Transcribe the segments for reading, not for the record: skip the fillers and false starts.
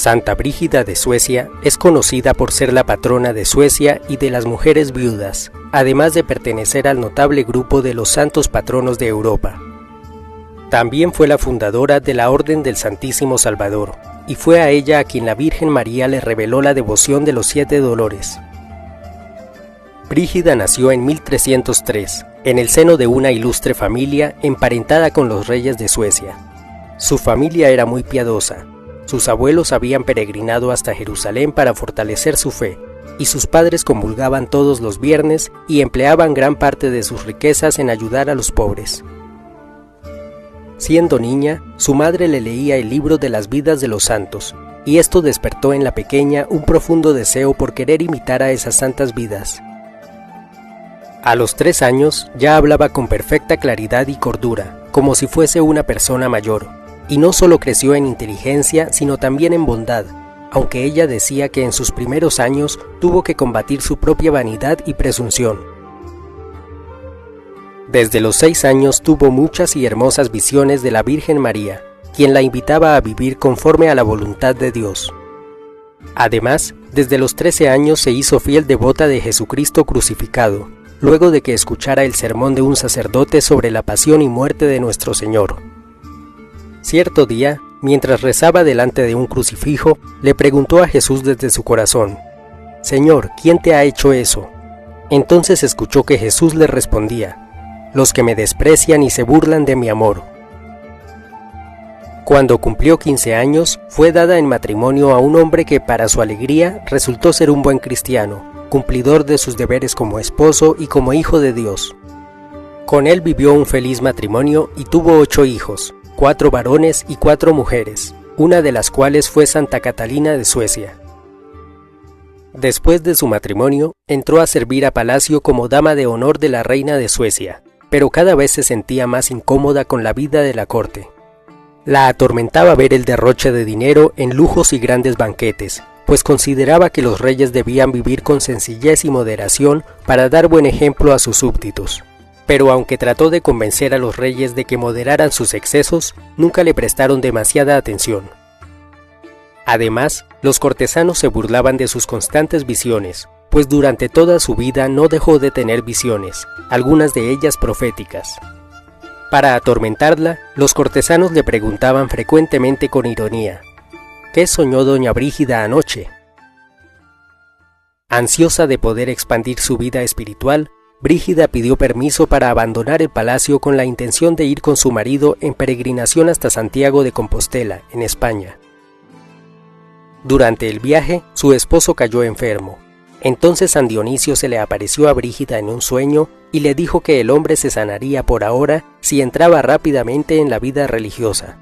Santa Brígida de Suecia es conocida por ser la patrona de Suecia y de las mujeres viudas, además de pertenecer al notable grupo de los santos patronos de Europa. También fue la fundadora de la Orden del Santísimo Salvador, y fue a ella a quien la Virgen María le reveló la devoción de los 7 dolores. Brígida nació en 1303, en el seno de una ilustre familia emparentada con los reyes de Suecia. Su familia era muy piadosa. Sus abuelos habían peregrinado hasta Jerusalén para fortalecer su fe, y sus padres comulgaban todos los viernes y empleaban gran parte de sus riquezas en ayudar a los pobres. Siendo niña, su madre le leía el libro de las vidas de los santos, y esto despertó en la pequeña un profundo deseo por querer imitar a esas santas vidas. A los 3 años ya hablaba con perfecta claridad y cordura, como si fuese una persona mayor, y no solo creció en inteligencia, sino también en bondad, aunque ella decía que en sus primeros años tuvo que combatir su propia vanidad y presunción. Desde los 6 años tuvo muchas y hermosas visiones de la Virgen María, quien la invitaba a vivir conforme a la voluntad de Dios. Además, desde los 13 años se hizo fiel devota de Jesucristo crucificado, luego de que escuchara el sermón de un sacerdote sobre la pasión y muerte de nuestro Señor. Cierto día, mientras rezaba delante de un crucifijo, le preguntó a Jesús desde su corazón: «Señor, ¿quién te ha hecho eso?». Entonces escuchó que Jesús le respondía: «Los que me desprecian y se burlan de mi amor». Cuando cumplió 15 años, fue dada en matrimonio a un hombre que, para su alegría, resultó ser un buen cristiano, cumplidor de sus deberes como esposo y como hijo de Dios. Con él vivió un feliz matrimonio y tuvo 8 hijos, 4 varones y 4 mujeres, una de las cuales fue Santa Catalina de Suecia. Después de su matrimonio, entró a servir a palacio como dama de honor de la reina de Suecia, pero cada vez se sentía más incómoda con la vida de la corte. La atormentaba ver el derroche de dinero en lujos y grandes banquetes, pues consideraba que los reyes debían vivir con sencillez y moderación para dar buen ejemplo a sus súbditos. Pero aunque trató de convencer a los reyes de que moderaran sus excesos, nunca le prestaron demasiada atención. Además, los cortesanos se burlaban de sus constantes visiones, pues durante toda su vida no dejó de tener visiones, algunas de ellas proféticas. Para atormentarla, los cortesanos le preguntaban frecuentemente con ironía: «¿Qué soñó doña Brígida anoche?». Ansiosa de poder expandir su vida espiritual, Brígida pidió permiso para abandonar el palacio con la intención de ir con su marido en peregrinación hasta Santiago de Compostela, en España. Durante el viaje, su esposo cayó enfermo. Entonces San Dionisio se le apareció a Brígida en un sueño y le dijo que el hombre se sanaría por ahora si entraba rápidamente en la vida religiosa.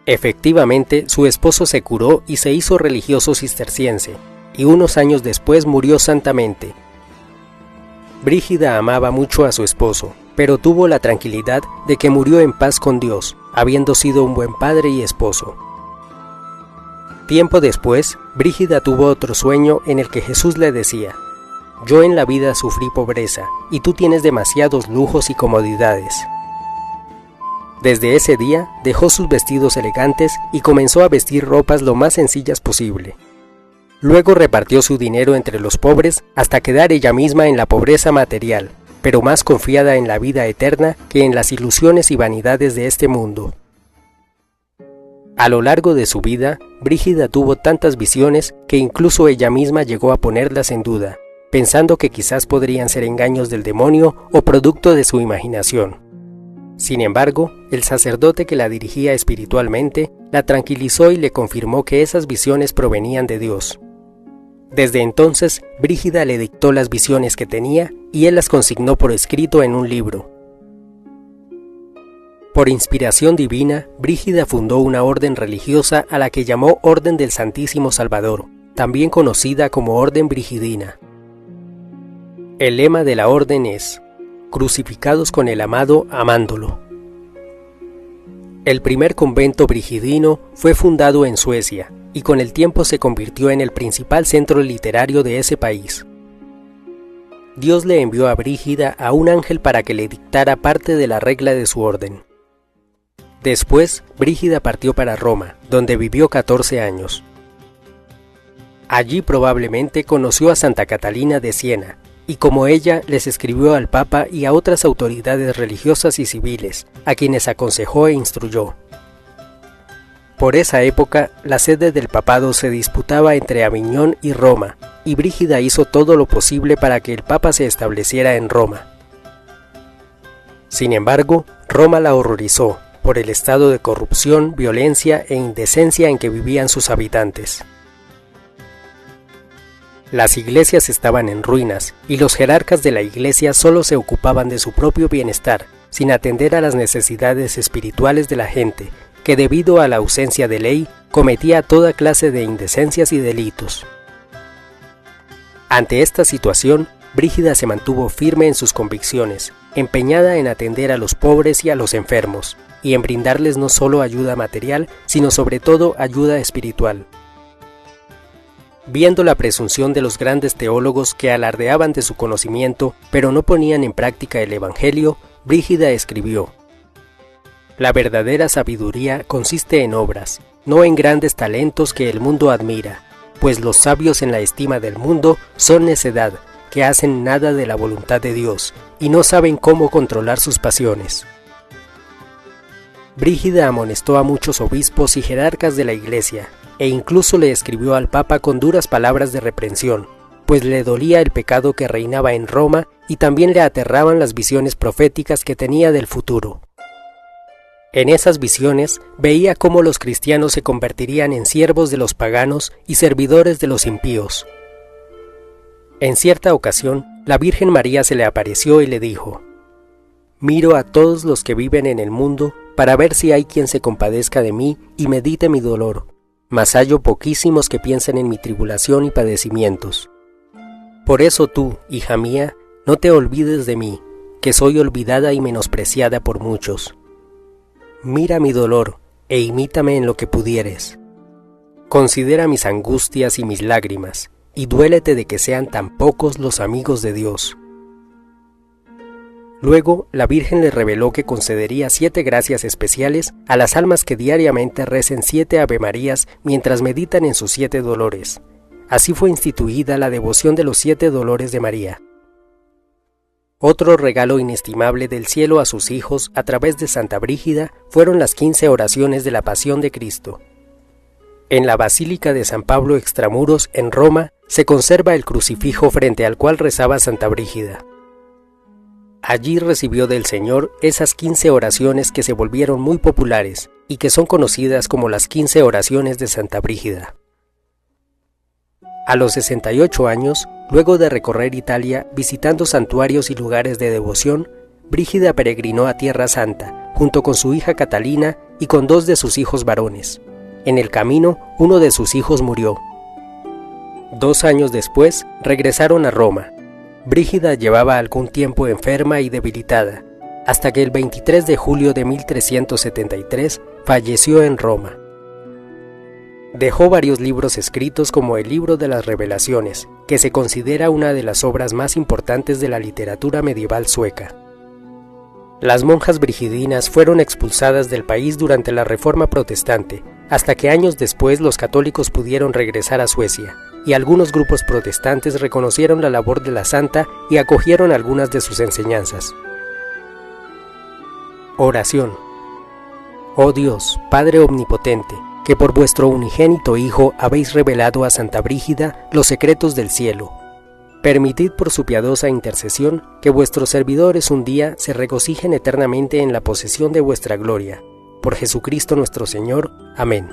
Efectivamente, su esposo se curó y se hizo religioso cisterciense, y unos años después murió santamente. Brígida amaba mucho a su esposo, pero tuvo la tranquilidad de que murió en paz con Dios, habiendo sido un buen padre y esposo. Tiempo después, Brígida tuvo otro sueño en el que Jesús le decía: «Yo en la vida sufrí pobreza, y tú tienes demasiados lujos y comodidades». Desde ese día, dejó sus vestidos elegantes y comenzó a vestir ropas lo más sencillas posible. Luego repartió su dinero entre los pobres hasta quedar ella misma en la pobreza material, pero más confiada en la vida eterna que en las ilusiones y vanidades de este mundo. A lo largo de su vida, Brígida tuvo tantas visiones que incluso ella misma llegó a ponerlas en duda, pensando que quizás podrían ser engaños del demonio o producto de su imaginación. Sin embargo, el sacerdote que la dirigía espiritualmente la tranquilizó y le confirmó que esas visiones provenían de Dios. Desde entonces, Brígida le dictó las visiones que tenía y él las consignó por escrito en un libro. Por inspiración divina, Brígida fundó una orden religiosa a la que llamó Orden del Santísimo Salvador, también conocida como Orden Brigidina. El lema de la orden es: «Crucificados con el amado, amándolo». El primer convento brigidino fue fundado en Suecia, y con el tiempo se convirtió en el principal centro literario de ese país. Dios le envió a Brígida a un ángel para que le dictara parte de la regla de su orden. Después, Brígida partió para Roma, donde vivió 14 años. Allí probablemente conoció a Santa Catalina de Siena, y como ella les escribió al Papa y a otras autoridades religiosas y civiles, a quienes aconsejó e instruyó. Por esa época, la sede del papado se disputaba entre Aviñón y Roma, y Brígida hizo todo lo posible para que el Papa se estableciera en Roma. Sin embargo, Roma la horrorizó por el estado de corrupción, violencia e indecencia en que vivían sus habitantes. Las iglesias estaban en ruinas, y los jerarcas de la iglesia solo se ocupaban de su propio bienestar, sin atender a las necesidades espirituales de la gente, que debido a la ausencia de ley, cometía toda clase de indecencias y delitos. Ante esta situación, Brígida se mantuvo firme en sus convicciones, empeñada en atender a los pobres y a los enfermos, y en brindarles no solo ayuda material, sino sobre todo ayuda espiritual. Viendo la presunción de los grandes teólogos que alardeaban de su conocimiento, pero no ponían en práctica el Evangelio, Brígida escribió: «La verdadera sabiduría consiste en obras, no en grandes talentos que el mundo admira, pues los sabios en la estima del mundo son necedad, que hacen nada de la voluntad de Dios, y no saben cómo controlar sus pasiones». Brígida amonestó a muchos obispos y jerarcas de la Iglesia, e incluso le escribió al Papa con duras palabras de reprensión, pues le dolía el pecado que reinaba en Roma y también le aterraban las visiones proféticas que tenía del futuro. En esas visiones veía cómo los cristianos se convertirían en siervos de los paganos y servidores de los impíos. En cierta ocasión, la Virgen María se le apareció y le dijo: «Miro a todos los que viven en el mundo para ver si hay quien se compadezca de mí y medite mi dolor, mas hallo poquísimos que piensen en mi tribulación y padecimientos. Por eso tú, hija mía, no te olvides de mí, que soy olvidada y menospreciada por muchos. Mira mi dolor e imítame en lo que pudieres. Considera mis angustias y mis lágrimas, y duélete de que sean tan pocos los amigos de Dios». Luego, la Virgen le reveló que concedería 7 gracias especiales a las almas que diariamente recen 7 Avemarías mientras meditan en sus 7 dolores. Así fue instituida la devoción de los 7 dolores de María. Otro regalo inestimable del cielo a sus hijos a través de Santa Brígida fueron las 15 oraciones de la Pasión de Cristo. En la Basílica de San Pablo Extramuros, en Roma, se conserva el crucifijo frente al cual rezaba Santa Brígida. Allí recibió del Señor esas 15 oraciones que se volvieron muy populares y que son conocidas como las 15 oraciones de Santa Brígida. A los 68 años, luego de recorrer Italia visitando santuarios y lugares de devoción, Brígida peregrinó a Tierra Santa, junto con su hija Catalina y con 2 de sus hijos varones. En el camino, uno de sus hijos murió. 2 años después, regresaron a Roma. Brígida llevaba algún tiempo enferma y debilitada, hasta que el 23 de julio de 1373 falleció en Roma. Dejó varios libros escritos como el Libro de las Revelaciones, que se considera una de las obras más importantes de la literatura medieval sueca. Las monjas brigidinas fueron expulsadas del país durante la Reforma Protestante, hasta que años después los católicos pudieron regresar a Suecia, y algunos grupos protestantes reconocieron la labor de la santa y acogieron algunas de sus enseñanzas. Oración. Oh Dios, Padre Omnipotente, que por vuestro unigénito Hijo habéis revelado a Santa Brígida los secretos del cielo. Permitid por su piadosa intercesión que vuestros servidores un día se regocijen eternamente en la posesión de vuestra gloria. Por Jesucristo nuestro Señor. Amén.